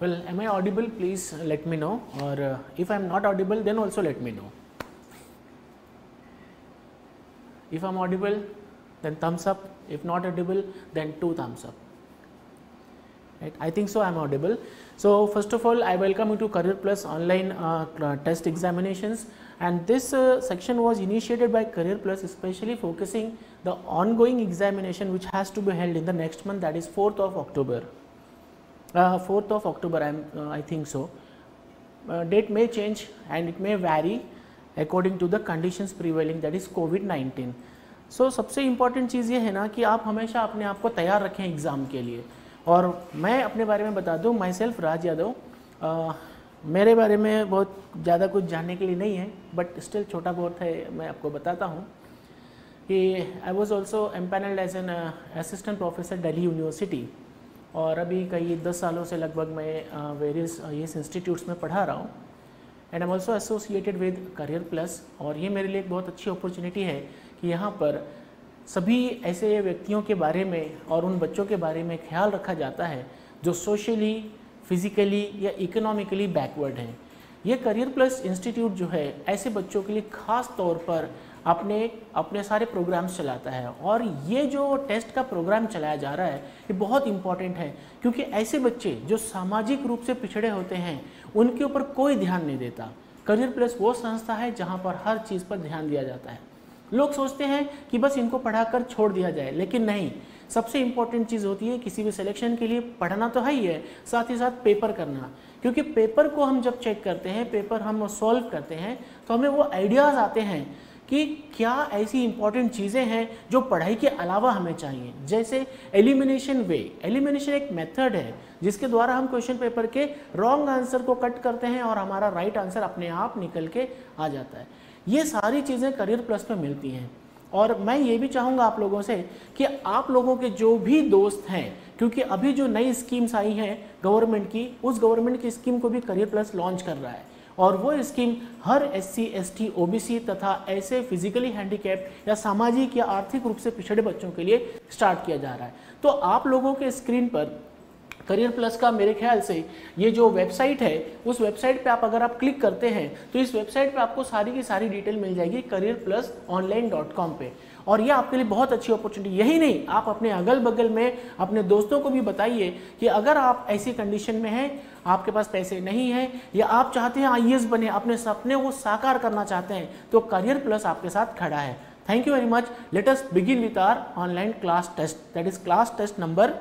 Well, am I audible? Please let me know, or if I am not audible, then also let me know. If I am audible, then thumbs up. If not audible, then 2 thumbs up. Right? I think so I am audible. So first of all, I welcome you to Career Plus online test examinations, and this section was initiated by Career Plus, especially focusing the ongoing examination which has to be held in the next month, that is 4th of October. 4th of October, I think so. Date may change and it may vary according to the conditions prevailing, that is COVID-19. So सबसे important चीज़ ये है ना कि आप हमेशा अपने आप को तैयार रखें एग्ज़ाम के लिए। और मैं अपने बारे में बता दूं, माई सेल्फ राज यादव, मेरे बारे में बहुत ज़्यादा कुछ जानने के लिए नहीं है, बट स्टिल छोटा बहुत है, मैं आपको बताता हूँ कि I was also empanelled as an assistant professor Delhi university, और अभी कई 10 सालों से लगभग मैं वेरियस इंस्टीट्यूट्स में पढ़ा रहा हूँ, and I am also associated with career plus. और ये मेरे लिए एक बहुत अच्छी अपॉर्चुनिटी है कि यहाँ पर सभी ऐसे व्यक्तियों के बारे में और उन बच्चों के बारे में ख्याल रखा जाता है जो सोशली, फिज़िकली या इकोनॉमिकली बैकवर्ड हैं। ये करियर प्लस इंस्टीट्यूट जो है ऐसे बच्चों के लिए ख़ास तौर पर अपने सारे प्रोग्राम्स चलाता है, और ये जो टेस्ट का प्रोग्राम चलाया जा रहा है ये बहुत इम्पॉर्टेंट है, क्योंकि ऐसे बच्चे जो सामाजिक रूप से पिछड़े होते हैं उनके ऊपर कोई ध्यान नहीं देता। करियर प्लस वो संस्था है जहाँ पर हर चीज़ पर ध्यान दिया जाता है। लोग सोचते हैं कि बस इनको पढ़ाकर छोड़ दिया जाए, लेकिन नहीं, सबसे इम्पॉर्टेंट चीज़ होती है किसी भी सिलेक्शन के लिए पढ़ना तो है ही है, साथ ही साथ पेपर करना, क्योंकि पेपर को हम जब चेक करते हैं, पेपर हम सॉल्व करते हैं, तो हमें वो आइडियाज़ आते हैं कि क्या ऐसी इंपॉर्टेंट चीज़ें हैं जो पढ़ाई के अलावा हमें चाहिए। जैसे एलिमिनेशन वे, एलिमिनेशन एक मेथड है जिसके द्वारा हम क्वेश्चन पेपर के रॉन्ग आंसर को कट करते हैं और हमारा राइट आंसर अपने आप निकल के आ जाता है। ये सारी चीज़ें करियर प्लस में मिलती हैं, और मैं ये भी चाहूँगा आप लोगों से कि आप लोगों के जो भी दोस्त हैं, क्योंकि अभी जो नई स्कीम्स आई हैं गवर्नमेंट की, उस गवर्नमेंट की स्कीम को भी करियर प्लस लॉन्च कर रहा है, और वो स्कीम हर SC, ST, OBC तथा ऐसे फिजिकली हैंडीकैप्ड या सामाजिक या आर्थिक रूप से पिछड़े बच्चों के लिए स्टार्ट किया जा रहा है। तो आप लोगों के स्क्रीन पर करियर प्लस का मेरे ख्याल से ये जो वेबसाइट है, उस वेबसाइट पे अगर आप क्लिक करते हैं तो इस वेबसाइट पे आपको सारी की सारी डिटेल मिल जाएगी careerplusonline.com पे, और ये आपके लिए बहुत अच्छी अपॉर्चुनिटी। यही नहीं, आप अपने अगल बगल में अपने दोस्तों को भी बताइए कि अगर आप ऐसी कंडीशन में हैं, आपके पास पैसे नहीं हैं, या आप चाहते हैं IAS बने, अपने सपने को साकार करना चाहते हैं, तो करियर प्लस आपके साथ खड़ा है। Thank you very much. Let us begin with our online class test, that is class test number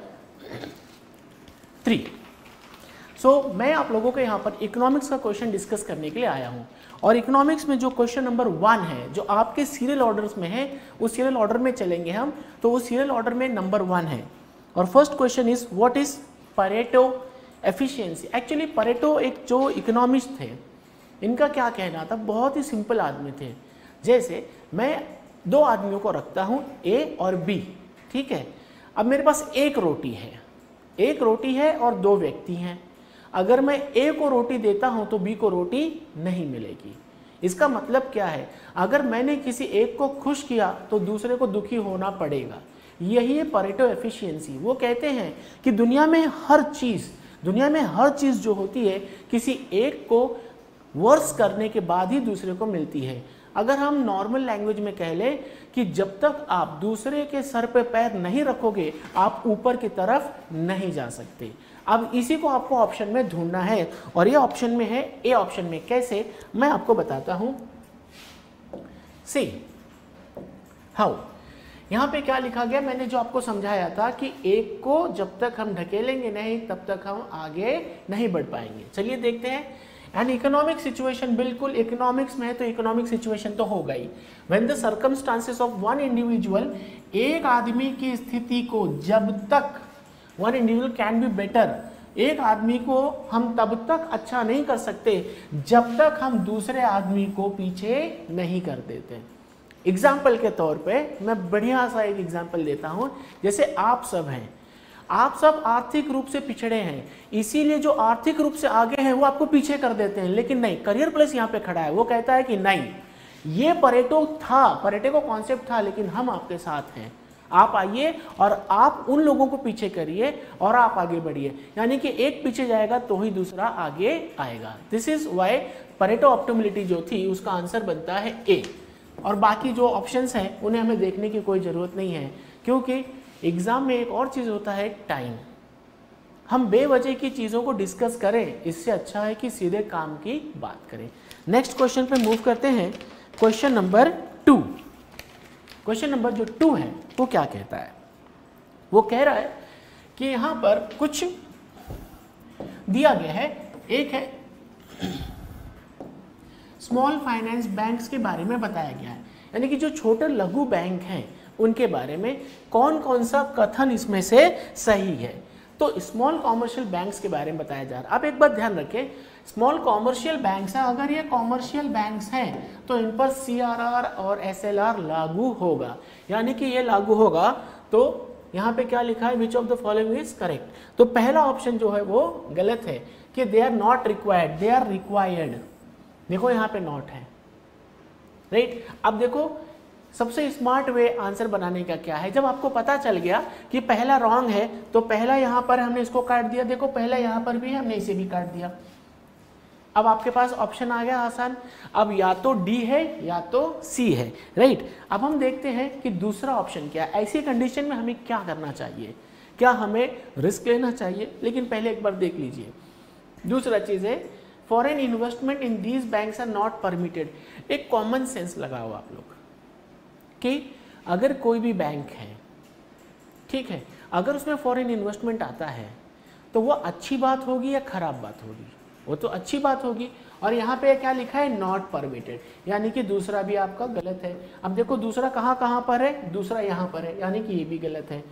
3। मैं आप लोगों को यहाँ पर इकोनॉमिक्स का क्वेश्चन डिस्कस करने के लिए आया हूँ, और इकोनॉमिक्स में जो क्वेश्चन नंबर 1 है, जो आपके सीरियल ऑर्डर्स में है, उस सीरियल ऑर्डर में चलेंगे हम। तो उस सीरियल ऑर्डर में नंबर 1 है, और first question is what is Pareto efficiency. Actually Pareto एक जो इकोनॉमिस्ट थे, इनका क्या कहना था, बहुत ही सिंपल आदमी थे। जैसे मैं 2 आदमियों को रखता हूँ, A और B, ठीक है। अब मेरे पास एक रोटी है और 2 व्यक्ति हैं। अगर मैं A को रोटी देता हूं तो B को रोटी नहीं मिलेगी। इसका मतलब क्या है, अगर मैंने किसी एक को खुश किया तो दूसरे को दुखी होना पड़ेगा। यही है परेटो एफिशिएंसी। वो कहते हैं कि दुनिया में हर चीज़ जो होती है, किसी एक को वर्स करने के बाद ही दूसरे को मिलती है। अगर हम नॉर्मल लैंग्वेज में कह लें कि जब तक आप दूसरे के सर पे पैर नहीं रखोगे, आप ऊपर की तरफ नहीं जा सकते। अब इसी को आपको ऑप्शन में ढूंढना है, और ये ऑप्शन में है, ए ऑप्शन में। कैसे, मैं आपको बताता हूं। सी हाउ, यहाँ पे क्या लिखा गया, मैंने जो आपको समझाया था कि एक को जब तक हम ढकेलेंगे नहीं, तब तक हम आगे नहीं बढ़ पाएंगे। चलिए देखते हैं। एंड इकोनॉमिक सिचुएशन, बिल्कुल इकोनॉमिक्स में है तो इकोनॉमिक सिचुएशन तो होगा ही। When the circumstances of one individual, एक आदमी की स्थिति को जब तक, one individual can be better, एक आदमी को हम तब तक अच्छा नहीं कर सकते जब तक हम दूसरे आदमी को पीछे नहीं कर देते। एग्जाम्पल के तौर पे मैं बढ़िया सा एक एग्जाम्पल देता हूं। जैसे आप सब हैं, आप सब आर्थिक रूप से पिछड़े हैं, इसीलिए जो आर्थिक रूप से आगे हैं वो आपको पीछे कर देते हैं। लेकिन नहीं, करियर प्लस यहाँ पे खड़ा है, वो कहता है कि नहीं, ये परेटो को कॉन्सेप्ट था, लेकिन हम आपके साथ हैं, आप आइए और आप उन लोगों को पीछे करिए और आप आगे बढ़िए, यानी कि एक पीछे जाएगा तो ही दूसरा आगे आएगा। This is why Pareto optimality जो थी उसका आंसर बनता है ए। और बाकी जो ऑप्शंस हैं उन्हें हमें देखने की कोई ज़रूरत नहीं है, क्योंकि एग्ज़ाम में एक और चीज़ होता है टाइम। हम बेवजह की चीज़ों को डिस्कस करें, इससे अच्छा है कि सीधे काम की बात करें। नेक्स्ट क्वेश्चन पे मूव करते हैं, क्वेश्चन नंबर 2। क्वेश्चन नंबर जो 2 है वो क्या कहता है? वो कह रहा है कि यहाँ पर कुछ दिया गया है, एक है स्मॉल फाइनेंस बैंक्स के बारे में बताया गया है, यानी कि जो छोटे लघु बैंक हैं उनके बारे में कौन कौन सा कथन इसमें से सही है। तो स्मॉल कॉमर्शियल बैंक्स के बारे में बताया जा रहा है। आप एक बात ध्यान रखें, स्मॉल कॉमर्शियल बैंक्स हैं, अगर ये कॉमर्शियल बैंक्स हैं तो इन पर CRR और SLR लागू होगा, यानी कि ये लागू होगा। तो यहाँ पे क्या लिखा है, which of the following is correct. तो पहला ऑप्शन जो है वो गलत है कि they are not required, they are required. देखो यहाँ पे नॉट है, राइट। अब देखो सबसे स्मार्ट वे आंसर बनाने का क्या है, जब आपको पता चल गया कि पहला रॉन्ग है तो पहला यहाँ पर हमने इसको काट दिया, देखो पहला यहाँ पर भी है, हमने इसे भी काट दिया। अब आपके पास ऑप्शन आ गया आसान, अब या तो डी है या तो सी है, राइट। अब हम देखते हैं कि दूसरा ऑप्शन क्या है। ऐसी कंडीशन में हमें क्या करना चाहिए, क्या हमें रिस्क लेना चाहिए? लेकिन पहले एक बार देख लीजिए। दूसरा चीज़ है foreign investment in these banks are not permitted. एक कॉमन सेंस लगाओ आप लोग कि अगर कोई भी बैंक है, ठीक है, अगर उसमें फॉरेन इन्वेस्टमेंट आता है तो वो अच्छी बात होगी या खराब बात होगी? वो तो अच्छी बात होगी। और यहाँ पे क्या लिखा है, नॉट परमिटेड, यानी कि दूसरा भी आपका गलत है। अब देखो दूसरा कहाँ कहाँ पर है, दूसरा यहाँ पर है, यानी कि ये भी गलत है।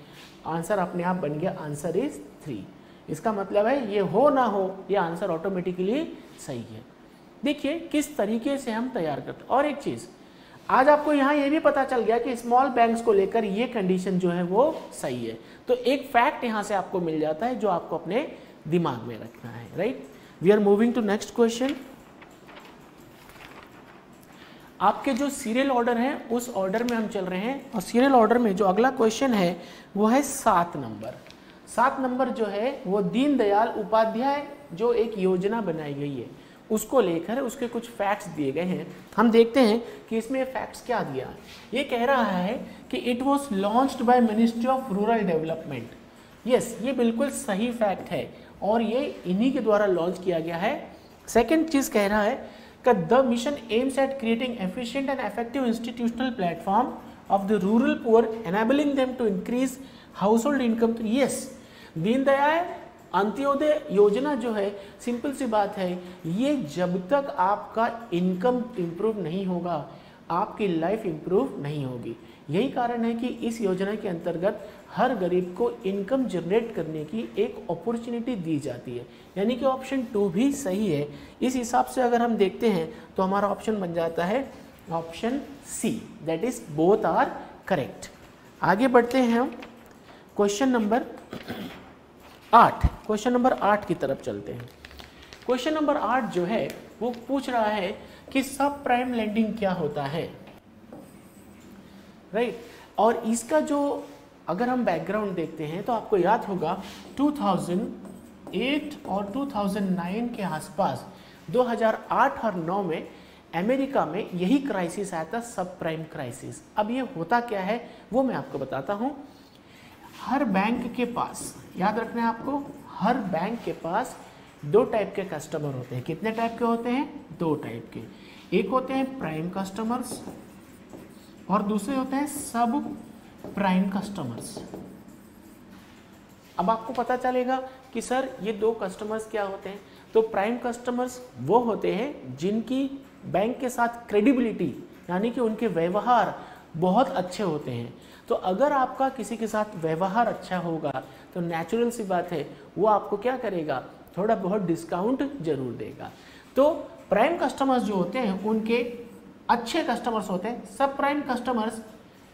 आंसर अपने आप बन गया, आंसर इज 3। इसका मतलब है ये हो ना हो, ये आंसर ऑटोमेटिकली सही है। देखिए किस तरीके से हम तैयार करते हैं। और एक चीज़, आज आपको यहाँ ये भी पता चल गया कि स्मॉल बैंक्स को लेकर ये कंडीशन जो है वो सही है। तो एक फैक्ट यहाँ से आपको मिल जाता है जो आपको अपने दिमाग में रखना है, right. We are moving to next question. आपके जो सीरियल ऑर्डर है उस ऑर्डर में हम चल रहे हैं, और सीरियल ऑर्डर में जो अगला क्वेश्चन है वो है 7 नंबर। 7 नंबर जो है वो दीनदयाल उपाध्याय जो एक योजना बनाई गई है उसको लेकर उसके कुछ फैक्ट्स दिए गए हैं। हम देखते हैं कि इसमें फैक्ट्स क्या दिया है। ये कह रहा है कि it was launched by ministry of rural development. Yes, ये बिल्कुल सही फैक्ट है और ये इन्हीं के द्वारा लॉन्च किया गया है। सेकेंड चीज़ कह रहा है कि the mission aims at creating efficient and effective institutional platform of the rural poor enabling them to increase household income. Yes, Deendayal Antyodaya Yojana जो है, सिंपल सी बात है, ये जब तक आपका इनकम इम्प्रूव नहीं होगा आपकी लाइफ इम्प्रूव नहीं होगी। यही कारण है कि इस योजना के अंतर्गत हर गरीब को इनकम जनरेट करने की एक अपॉर्चुनिटी दी जाती है, यानी कि ऑप्शन 2 भी सही है। इस हिसाब से अगर हम देखते हैं तो हमारा ऑप्शन बन जाता है option C, that is both are correct. आगे बढ़ते हैं हम क्वेश्चन नंबर 8। क्वेश्चन नंबर 8 की तरफ चलते हैं। क्वेश्चन नंबर 8 जो है वो पूछ रहा है कि सब प्राइम लेंडिंग क्या होता है, राइट। और इसका जो अगर हम बैकग्राउंड देखते हैं तो आपको याद होगा 2008 और 2009 के आसपास 2008 और 9 में अमेरिका में यही क्राइसिस आया था, सब प्राइम क्राइसिस। अब ये होता क्या है वो मैं आपको बताता हूँ। हर बैंक के पास, याद रखना है आपको, हर बैंक के पास 2 टाइप के कस्टमर होते हैं। कितने टाइप के होते हैं? 2 टाइप के। एक होते हैं प्राइम कस्टमर्स और दूसरे होते हैं सब प्राइम कस्टमर्स। अब आपको पता चलेगा कि सर ये 2 कस्टमर्स क्या होते हैं। तो प्राइम कस्टमर्स वो होते हैं जिनकी बैंक के साथ क्रेडिबिलिटी, यानी कि उनके व्यवहार बहुत अच्छे होते हैं। तो अगर आपका किसी के साथ व्यवहार अच्छा होगा तो नेचुरल सी बात है वो आपको क्या करेगा, थोड़ा बहुत डिस्काउंट जरूर देगा। तो प्राइम कस्टमर्स जो होते हैं उनके अच्छे कस्टमर्स होते हैं। सब प्राइम कस्टमर्स,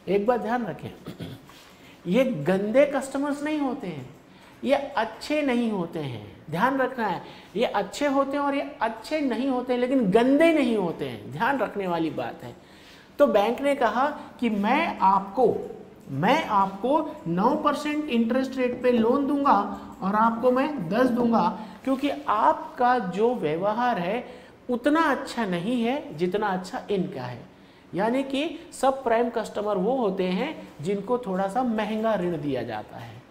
एक बात ध्यान रखें, ये गंदे कस्टमर्स नहीं होते हैं, ये अच्छे नहीं होते हैं। ध्यान रखना है, ये अच्छे होते हैं और ये अच्छे नहीं होते हैं, लेकिन गंदे नहीं होते हैं। ध्यान रखने वाली बात है। तो बैंक ने कहा कि मैं आपको मैं आपको 9% इंटरेस्ट रेट पे लोन दूंगा और आपको मैं 10 दूंगा, क्योंकि आपका जो व्यवहार है उतना अच्छा नहीं है जितना अच्छा इनका है। यानी कि सब प्राइम कस्टमर वो होते हैं जिनको थोड़ा सा महंगा ऋण दिया जाता है।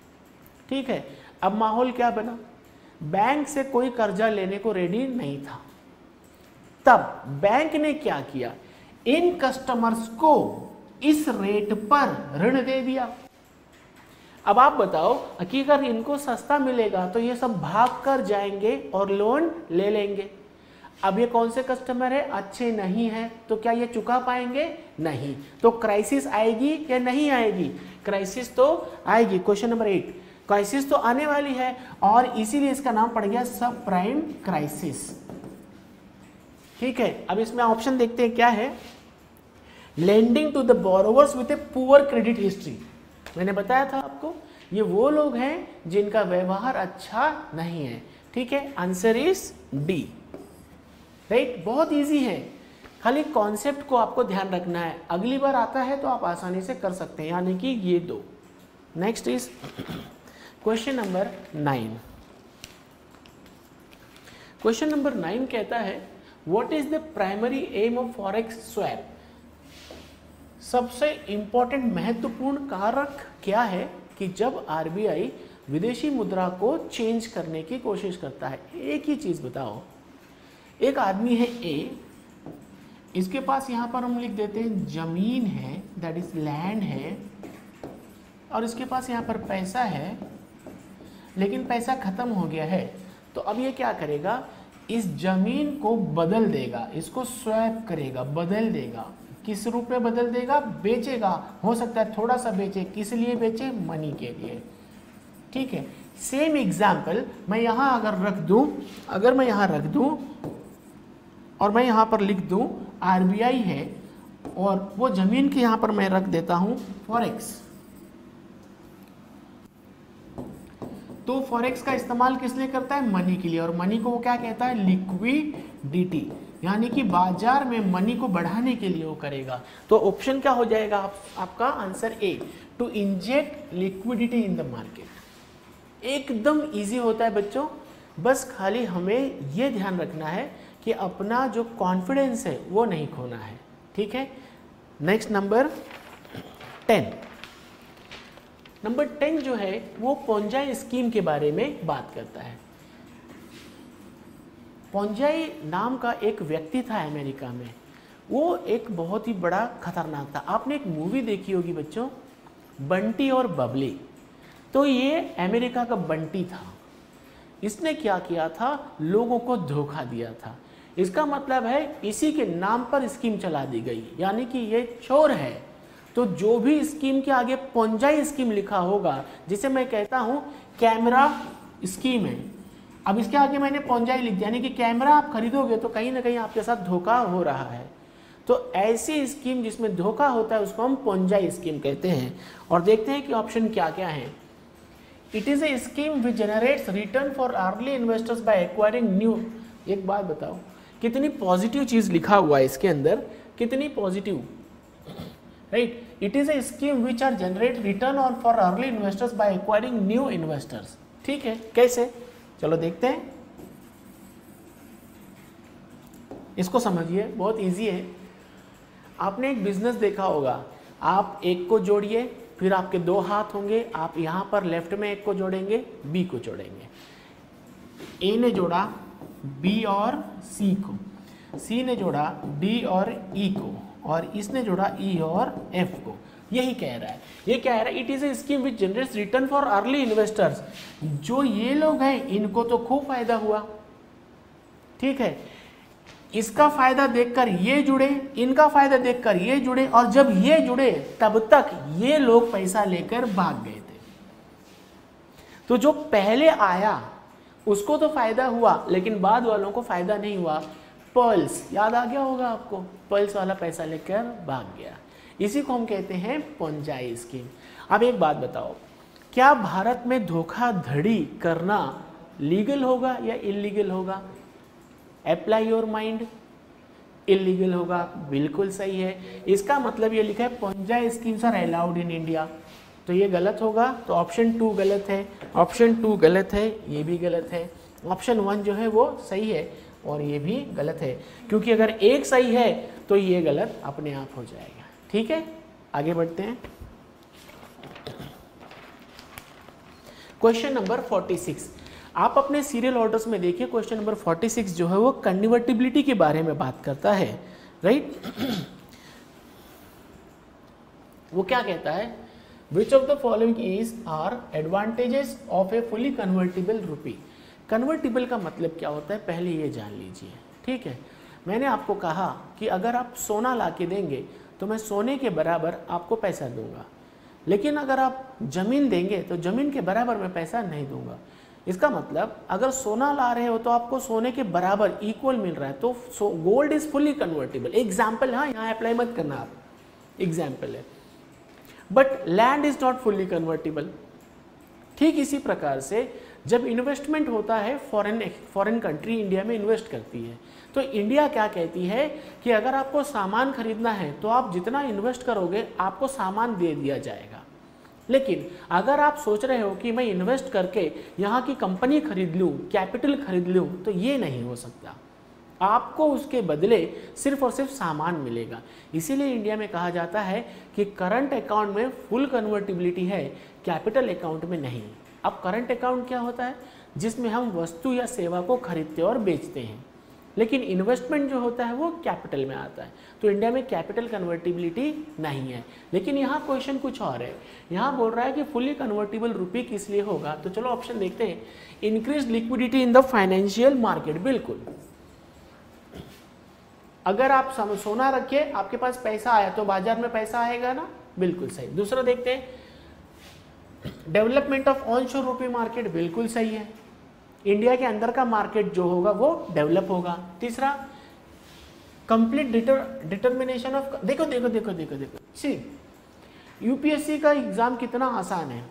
ठीक है, अब माहौल क्या बना, बैंक से कोई कर्जा लेने को रेडी नहीं था, तब बैंक ने क्या किया, इन कस्टमर्स को इस रेट पर ऋण दे दिया। अब आप बताओ कि अगर इनको सस्ता मिलेगा तो ये सब भाग कर जाएंगे और लोन ले लेंगे। अब ये कौन से कस्टमर है, अच्छे नहीं है, तो क्या ये चुका पाएंगे, नहीं, तो क्राइसिस आएगी या नहीं आएगी, क्राइसिस तो आएगी। क्वेश्चन नंबर 8, क्राइसिस तो आने वाली है और इसीलिए इसका नाम पड़ गया सब प्राइम क्राइसिस। ठीक है, अब इसमें ऑप्शन देखते हैं क्या है, lending to the borrowers with a poor credit history. मैंने बताया था आपको ये वो लोग हैं जिनका व्यवहार अच्छा नहीं है। ठीक है, आंसर इज डी, राइट। बहुत इजी है, खाली कॉन्सेप्ट को आपको ध्यान रखना है, अगली बार आता है तो आप आसानी से कर सकते हैं, यानी कि ये दो। Next is question number 9। Question number 9 कहता है what is the primary aim of forex swap. सबसे इंपॉर्टेंट महत्वपूर्ण कारक क्या है कि जब आरबीआई विदेशी मुद्रा को चेंज करने की कोशिश करता है। एक ही चीज बताओ, एक आदमी है ए, इसके पास यहां पर हम लिख देते हैं जमीन है, दैट इज लैंड है, और इसके पास यहां पर पैसा है, लेकिन पैसा खत्म हो गया है। तो अब ये क्या करेगा, इस जमीन को बदल देगा, इसको स्वैप करेगा, बदल देगा। किस रूप में बदल देगा, बेचेगा, हो सकता है थोड़ा सा बेचे, किस लिए बेचे, मनी के लिए। ठीक है, सेम एग्जाम्पल मैं यहां अगर रख दूं, अगर मैं यहां रख दूं और मैं यहां पर लिख दूं आरबीआई है, और वो जमीन के यहां पर मैं रख देता हूं फॉरेक्स, तो फॉरेक्स का इस्तेमाल किस लिए करता है, मनी के लिए, और मनी को वो क्या कहता है, लिक्विडिटी, यानी कि बाजार में मनी को बढ़ाने के लिए वो करेगा। तो ऑप्शन क्या हो जाएगा आपका answer A, to inject liquidity in the market. एकदम इजी होता है बच्चों, बस खाली हमें ये ध्यान रखना है कि अपना जो कॉन्फिडेंस है वो नहीं खोना है। ठीक है, नेक्स्ट नंबर 10। नंबर 10 जो है वो पोंजाई स्कीम के बारे में बात करता है। पोंजाई नाम का एक व्यक्ति था अमेरिका में, वो एक बहुत ही बड़ा खतरनाक था। आपने एक मूवी देखी होगी बच्चों, बंटी और बबली। तो ये अमेरिका का बंटी था, इसने क्या किया था, लोगों को धोखा दिया था। इसका मतलब है इसी के नाम पर स्कीम चला दी गई, यानी कि ये चोर है। तो जो भी स्कीम के आगे पोंजाई स्कीम लिखा होगा, जिसे मैं कहता हूं कैमरा स्कीम है, अब इसके आगे मैंने पोंजाई लिख दिया, यानी कि कैमरा आप खरीदोगे तो कहीं ना कहीं आपके साथ धोखा हो रहा है। तो ऐसी स्कीम जिसमें धोखा होता है उसको हम पोंजाई स्कीम कहते हैं। और देखते हैं कि ऑप्शन क्या क्या है। It is a scheme which generates return for early investors by acquiring new. एक बात बताओ, कितनी पॉजिटिव चीज लिखा हुआ है इसके अंदर, कितनी positive, right. It is a scheme which are generate return on for early investors by acquiring new investors. ठीक है, कैसे, चलो देखते हैं, इसको समझिए, बहुत इजी है। आपने एक बिजनेस देखा होगा, आप एक को जोड़िए, फिर आपके दो हाथ होंगे, आप यहां पर लेफ्ट में एक को जोड़ेंगे, बी को जोड़ेंगे। ए ने जोड़ा बी और सी को, सी ने जोड़ा डी और ई को, और इसने जोड़ा ई और एफ को। यही कह रहा है, ये कह रहा है it is a scheme which generates return for early investors. जो ये लोग हैं इनको तो खूब फायदा हुआ, ठीक है, इसका फायदा देखकर ये जुड़े, इनका फायदा देखकर ये जुड़े, और जब ये जुड़े तब तक ये लोग पैसा लेकर भाग गए थे। तो जो पहले आया उसको तो फायदा हुआ, लेकिन बाद वालों को फायदा नहीं हुआ। पर्ल्स याद आ गया होगा आपको, पर्ल्स वाला पैसा लेकर भाग गया, इसी को हम कहते हैं पोंजाई स्कीम। अब एक बात बताओ, क्या भारत में धोखाधड़ी करना लीगल होगा या इलीगल होगा? अप्लाई योर माइंड, इलीगल होगा, बिल्कुल सही है। इसका मतलब ये लिखा है Ponzi schemes are allowed in India, तो ये गलत होगा, तो ऑप्शन 2 गलत है, ऑप्शन 2 गलत है, ये भी गलत है, ऑप्शन 1 जो है वो सही है और ये भी गलत है, क्योंकि अगर एक सही है तो ये गलत अपने आप हो जाएगा। ठीक है, आगे बढ़ते हैं। क्वेश्चन नंबर 46, आप अपने सीरियल ऑर्डर्स में देखिए, क्वेश्चन नंबर 46 जो है वो कन्वर्टिबिलिटी के बारे में बात करता है, राइट। वो क्या कहता है, which of the following is are advantages of a fully convertible rupee. Convertible का मतलब क्या होता है, पहले ये जान लीजिए। ठीक है, मैंने आपको कहा कि अगर आप सोना ला के देंगे तो मैं सोने के बराबर आपको पैसा दूंगा, लेकिन अगर आप जमीन देंगे तो जमीन के बराबर मैं पैसा नहीं दूंगा। इसका मतलब अगर सोना ला रहे हो तो आपको सोने के बराबर इक्वल मिल रहा है, तो gold is fully convertible. Example, हाँ यहाँ अप्लाई मत करना आप, एग्जाम्पल है, but land is not fully convertible. ठीक इसी प्रकार से जब इन्वेस्टमेंट होता है, फॉरेन कंट्री इंडिया में इन्वेस्ट करती है, तो इंडिया क्या कहती है कि अगर आपको सामान खरीदना है तो आप जितना इन्वेस्ट करोगे आपको सामान दे दिया जाएगा। लेकिन अगर आप सोच रहे हो कि मैं इन्वेस्ट करके यहाँ की कंपनी खरीद लूँ, कैपिटल खरीद लूँ, तो ये नहीं हो सकता। आपको उसके बदले सिर्फ और सिर्फ सामान मिलेगा। इसीलिए इंडिया में कहा जाता है कि करंट अकाउंट में फुल कन्वर्टिबिलिटी है, कैपिटल अकाउंट में नहीं। अब करंट अकाउंट क्या होता है, जिसमें हम वस्तु या सेवा को खरीदते और बेचते हैं, लेकिन इन्वेस्टमेंट जो होता है वो कैपिटल में आता है। तो इंडिया में कैपिटल कन्वर्टिबिलिटी नहीं है। लेकिन यहाँ क्वेश्चन कुछ और है, यहाँ बोल रहा है कि फुली कन्वर्टिबल रुपी किस लिए होगा। तो चलो ऑप्शन देखते हैं, increase liquidity in the financial market. बिल्कुल, अगर आप सोना रखिए, आपके पास पैसा आया तो बाजार में पैसा आएगा ना, बिल्कुल सही। दूसरा देखते हैं, development of onshore rupee market, बिल्कुल सही है। इंडिया के अंदर का मार्केट जो होगा वो डेवलप होगा। तीसरा, कंप्लीट डिटर्मिनेशन ऑफ, देखो देखो देखो देखो देखो सी, यूपीएससी का एग्जाम कितना आसान है।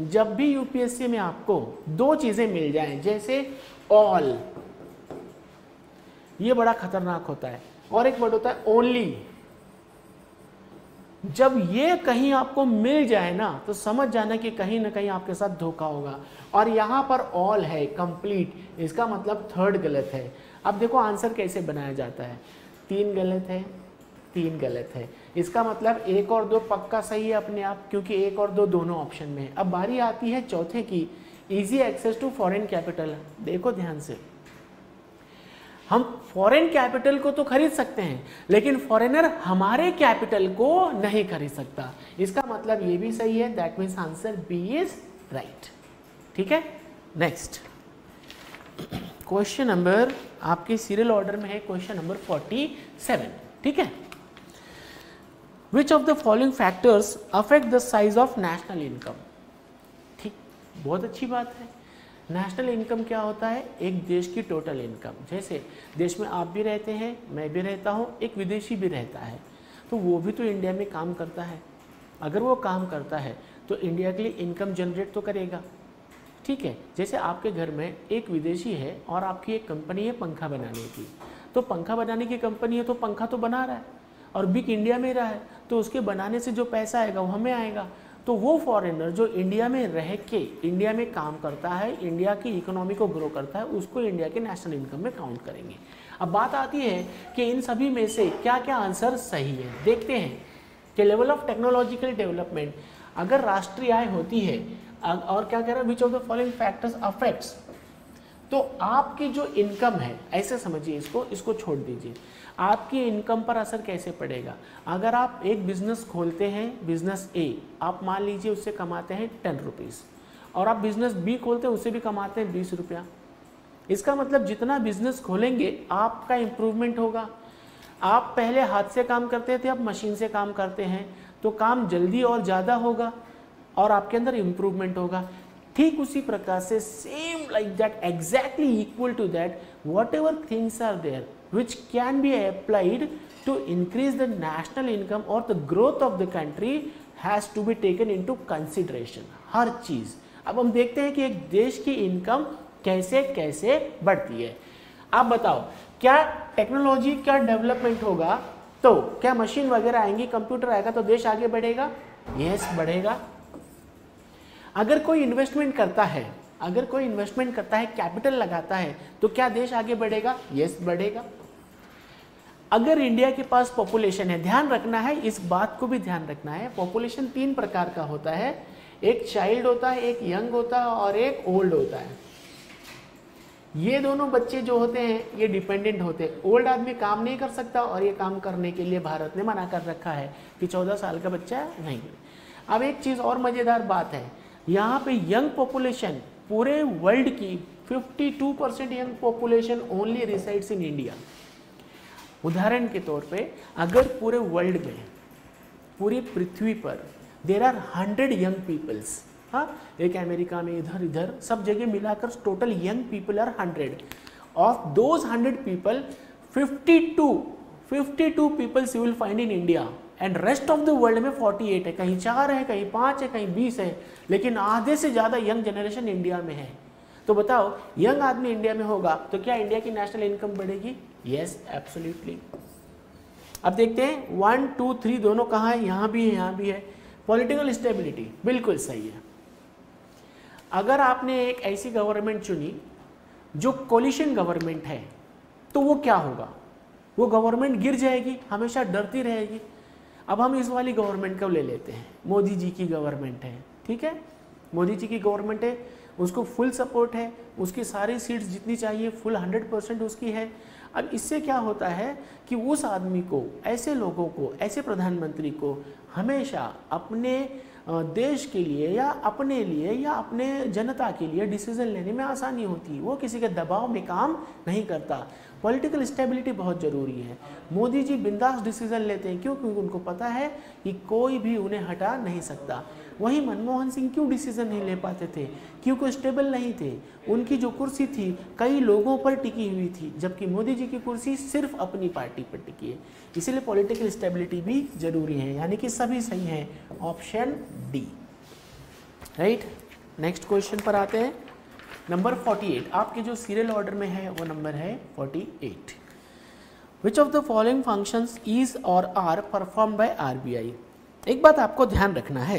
जब भी यूपीएससी में आपको दो चीजें मिल जाएं, जैसे ऑल, ये बड़ा खतरनाक होता है, और एक वर्ड होता है ओनली। जब ये कहीं आपको मिल जाए ना तो समझ जाना कि कहीं ना कहीं आपके साथ धोखा होगा। और यहाँ पर ऑल है, कंप्लीट, इसका मतलब थर्ड गलत है। अब देखो आंसर कैसे बनाया जाता है, 3 गलत है, 3 गलत है, इसका मतलब 1 और 2 पक्का सही है अपने आप, क्योंकि 1 और 2 दोनों ऑप्शन में है। अब बारी आती है चौथे की, easy access to foreign capital. देखो ध्यान से, हम फॉरेन कैपिटल को तो खरीद सकते हैं, लेकिन फॉरेनर हमारे कैपिटल को नहीं खरीद सकता। इसका मतलब ये भी सही है, that means answer B is right. ठीक है, नेक्स्ट क्वेश्चन नंबर, आपके सीरियल ऑर्डर में है क्वेश्चन नंबर 47। ठीक है, which of the following factors affect the size of national income. ठीक, बहुत अच्छी बात है। नेशनल इनकम क्या होता है, एक देश की टोटल इनकम। जैसे देश में आप भी रहते हैं, मैं भी रहता हूँ, एक विदेशी भी रहता है, तो वो भी तो इंडिया में काम करता है। अगर वो काम करता है तो इंडिया के लिए इनकम जनरेट तो करेगा। ठीक है, जैसे आपके घर में एक विदेशी है और आपकी एक कंपनी है पंखा बनाने की, तो पंखा बनाने की कंपनी है तो पंखा तो बना रहा है और बिक इंडिया में रहा है, तो उसके बनाने से जो पैसा आएगा वो हमें आएगा। तो वो फॉरेनर जो इंडिया में रह के इंडिया में काम करता है, इंडिया की इकोनॉमी को ग्रो करता है, उसको इंडिया के नेशनल इनकम में काउंट करेंगे। अब बात आती है कि इन सभी में से क्या क्या आंसर सही है। देखते हैं कि लेवल ऑफ टेक्नोलॉजिकल डेवलपमेंट, अगर राष्ट्रीय आय होती है, और क्या कह रहा है, which of the following factors affects, तो आपकी जो इनकम है, ऐसे समझिए इसको छोड़ दीजिए, आपकी इनकम पर असर कैसे पड़ेगा। अगर आप एक बिजनेस खोलते हैं, बिजनेस ए, आप मान लीजिए उससे कमाते हैं 10 रुपीज़, और आप बिजनेस बी खोलते हैं उससे भी कमाते हैं 20 रुपया। इसका मतलब जितना बिजनेस खोलेंगे आपका इम्प्रूवमेंट होगा। आप पहले हाथ से काम करते थे, अब मशीन से काम करते हैं, तो काम जल्दी और ज़्यादा होगा और आपके अंदर इम्प्रूवमेंट होगा। ठीक उसी प्रकार से same like that, exactly equal to that, whatever things are there which can be applied to increase the national income or the growth of the country has to be taken into consideration। हर चीज़। अब हम देखते हैं कि एक देश की income कैसे कैसे बढ़ती है। आप बताओ, क्या टेक्नोलॉजी का डेवलपमेंट होगा तो क्या मशीन वगैरह आएंगी, कंप्यूटर आएगा तो देश आगे बढ़ेगा? यस, बढ़ेगा। अगर कोई इन्वेस्टमेंट करता है, अगर कोई इन्वेस्टमेंट करता है, कैपिटल लगाता है, तो क्या देश आगे बढ़ेगा? यस, बढ़ेगा। अगर इंडिया के पास पॉपुलेशन है, ध्यान रखना है, इस बात को भी ध्यान रखना है, पॉपुलेशन 3 प्रकार का होता है, एक चाइल्ड होता है, एक यंग होता है और एक ओल्ड होता है। ये दोनों बच्चे जो होते हैं ये डिपेंडेंट होते हैं। ओल्ड आदमी काम नहीं कर सकता और ये काम करने के लिए भारत ने मना कर रखा है कि 14 साल का बच्चा नहीं। अब एक चीज़ और मज़ेदार बात है, यहाँ पे यंग पॉपुलेशन पूरे वर्ल्ड की 52% young population only resides in India. उदाहरण के तौर पे अगर पूरे वर्ल्ड में, पूरी पृथ्वी पर देर आर 100 यंग पीपल्स, हाँ, एक अमेरिका में, इधर इधर सब जगह मिलाकर total young people are 100। Of those 100 people 52 peoples you will find in India and rest of the world में 48 है, कहीं 4 है, कहीं 5 है, कहीं 20 है, लेकिन आधे से ज़्यादा यंग जनरेशन इंडिया में है। तो बताओ, यंग आदमी इंडिया में होगा तो क्या इंडिया की नेशनल इनकम बढ़ेगी? Yes, absolutely. अब देखते हैं 1, 2, 3 दोनों कहाँ है? यहाँ भी है, यहाँ भी है। पॉलिटिकल स्टेबिलिटी बिल्कुल सही है। अगर आपने एक ऐसी गवर्नमेंट चुनी जो कोलिशन गवर्नमेंट है, तो वो क्या होगा? वो गवर्नमेंट गिर जाएगी, हमेशा डरती रहेगी। अब हम इस वाली गवर्नमेंट को ले लेते हैं, मोदी जी की गवर्नमेंट है, ठीक है, मोदी जी की गवर्नमेंट है, उसको फुल सपोर्ट है, उसकी सारी सीट्स जितनी चाहिए फुल 100% उसकी है। अब इससे क्या होता है कि उस आदमी को, ऐसे लोगों को, ऐसे प्रधानमंत्री को हमेशा अपने देश के लिए या अपने लिए या अपने जनता के लिए डिसीजन लेने में आसानी होती है। वो किसी के दबाव में काम नहीं करता। पॉलिटिकल स्टेबिलिटी बहुत ज़रूरी है। मोदी जी बिंदास डिसीजन लेते हैं, क्यों? क्योंकि उनको पता है कि कोई भी उन्हें हटा नहीं सकता। वहीं मनमोहन सिंह क्यों डिसीजन नहीं ले पाते थे? क्योंकि स्टेबल नहीं थे। उनकी जो कुर्सी थी कई लोगों पर टिकी हुई थी, जबकि मोदी जी की कुर्सी सिर्फ अपनी पार्टी पर टिकी है। इसीलिए पॉलिटिकल स्टेबिलिटी भी जरूरी है, यानी कि सभी सही हैं। Option D, right. Next question पर आते हैं, नंबर 48। आपके जो सीरियल ऑर्डर में है वो नंबर है 48। विच of the following functions is और आर परफॉर्म बाय आरबीआई? एक बात आपको ध्यान रखना है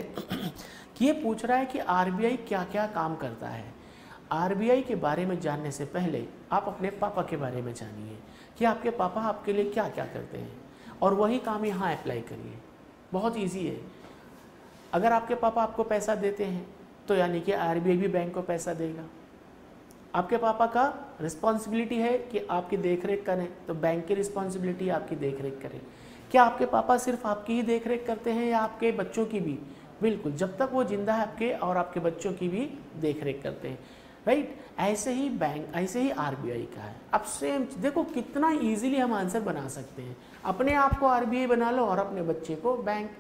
कि ये पूछ रहा है कि आरबीआई क्या क्या काम करता है। आरबीआई के बारे में जानने से पहले आप अपने पापा के बारे में जानिए कि आपके पापा आपके लिए क्या क्या करते हैं, और वही काम यहाँ अप्लाई करिए। बहुत इजी है। अगर आपके पापा आपको पैसा देते हैं तो यानी कि आरबीआई भी बैंक को पैसा देगा। आपके पापा का रिस्पॉन्सिबिलिटी है कि आपकी देखरेख करें, तो बैंक की रिस्पॉन्सिबिलिटी आपकी देखरेख करें। क्या आपके पापा सिर्फ आपकी ही देखरेख करते हैं या आपके बच्चों की भी? बिल्कुल, जब तक वो जिंदा है आपके और आपके बच्चों की भी देखरेख करते हैं, राइट। ऐसे ही बैंक, ऐसे ही आरबीआई का है। अब सेम देखो कितना इजीली हम आंसर बना सकते हैं। अपने आप को आरबीआई बना लो और अपने बच्चे को बैंक,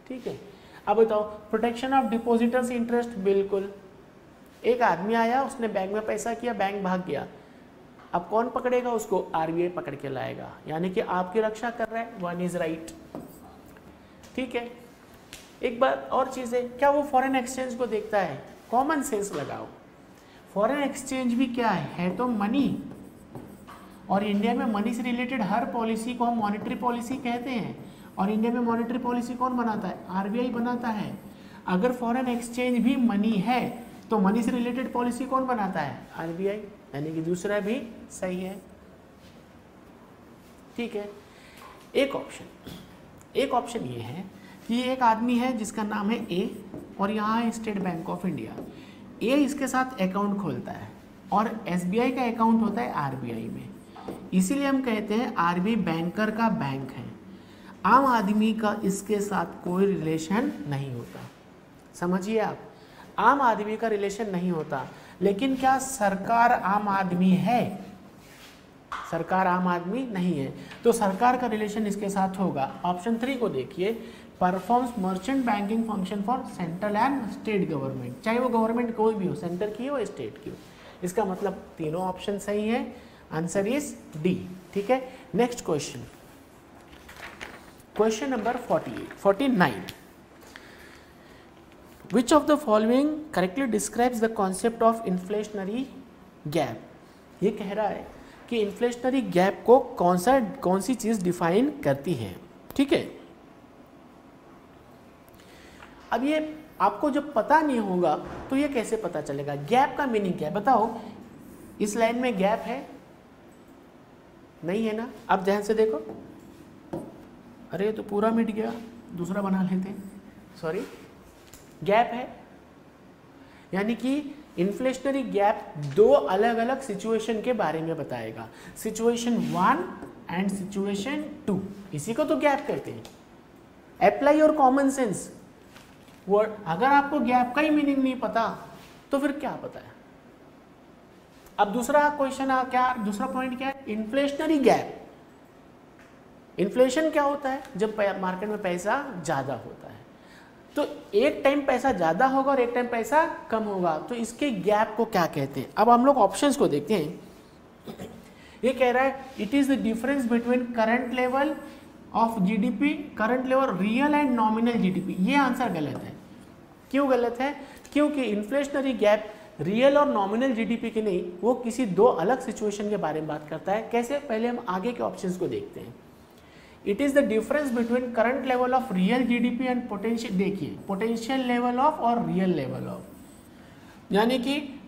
ठीक है। अब बताओ, प्रोटेक्शन ऑफ डिपॉजिटर्स इंटरेस्ट, बिल्कुल। एक आदमी आया, उसने बैंक में पैसा किया, बैंक भाग गया, अब कौन पकड़ेगा उसको? आरबीआई पकड़ के लाएगा, यानी कि आपकी रक्षा कर रहा है। 1 इज राइट, ठीक है। एक बात और चीज़ है, क्या वो फॉरेन एक्सचेंज को देखता है? कॉमन सेंस लगाओ। फॉरेन एक्सचेंज भी क्या है तो मनी, और इंडिया में मनी से रिलेटेड हर पॉलिसी को हम मॉनेटरी पॉलिसी कहते हैं। और इंडिया में मॉनेटरी पॉलिसी कौन बनाता है? आरबीआई बनाता है। अगर फॉरेन एक्सचेंज भी मनी है तो मनी से रिलेटेड पॉलिसी कौन बनाता है? आरबीआई, यानी कि दूसरा भी सही है, ठीक है। एक ऑप्शन ये है कि एक आदमी है जिसका नाम है ए, और यहाँ है स्टेट बैंक ऑफ इंडिया। ए इसके साथ अकाउंट खोलता है और एसबीआई का अकाउंट होता है आरबीआई में। इसीलिए हम कहते हैं आरबीआई बैंकर का बैंक है। आम आदमी का इसके साथ कोई रिलेशन नहीं होता, समझिए आप। आम आदमी का रिलेशन नहीं होता, लेकिन क्या सरकार आम आदमी है? सरकार आम आदमी नहीं है, तो सरकार का रिलेशन इसके साथ होगा। ऑप्शन 3 को देखिए, performs merchant banking function for central and state government, चाहे वो गवर्नमेंट कोई भी हो, सेंटर की हो स्टेट की हो। इसका मतलब तीनों ऑप्शन सही है। आंसर इज डी, ठीक है। Next question, question number 49। Which of the following correctly describes the concept of inflationary gap? ये कह रहा है कि इन्फ्लेशनरी गैप को कौन सी चीज़ डिफाइन करती है, ठीक है। अब ये आपको जब पता नहीं होगा तो ये कैसे पता चलेगा? गैप का मीनिंग क्या है बताओ? इस लाइन में गैप है? नहीं है ना? अब ध्यान से देखो, अरे ये तो पूरा मिट गया, दूसरा बना लेते हैं, सॉरी, गैप है। यानी कि इन्फ्लेशनरी गैप दो अलग अलग सिचुएशन के बारे में बताएगा, सिचुएशन 1 एंड सिचुएशन 2, इसी को तो गैप कहते हैं। अप्लाई और कॉमन सेंस वर्ड, अगर आपको गैप का ही मीनिंग नहीं पता तो फिर क्या पता है? अब दूसरा क्वेश्चन क्या, दूसरा पॉइंट क्या है? Inflationary gap. इन्फ्लेशन क्या होता है? जब मार्केट में पैसा ज्यादा होता है, तो एक टाइम पैसा ज्यादा होगा और एक टाइम पैसा कम होगा, तो इसके गैप को क्या कहते हैं? अब हम लोग ऑप्शंस को देखते हैं। ये कह रहा है it is the difference between current level of GDP, current level real and nominal GDP. ये आंसर गलत है। क्यों गलत है? क्योंकि इन्फ्लेशनरी गैप रियल और नॉमिनल जीडीपी की नहीं, वो किसी दो अलग सिचुएशन के बारे में बात करता है। कैसे? पहले हम आगे के ऑप्शंस को देखते हैं। It is the difference between current level of real GDP and potential, देखिए पोटेंशियल लेवल ऑफ और रियल लेवल ऑफ, यानी कि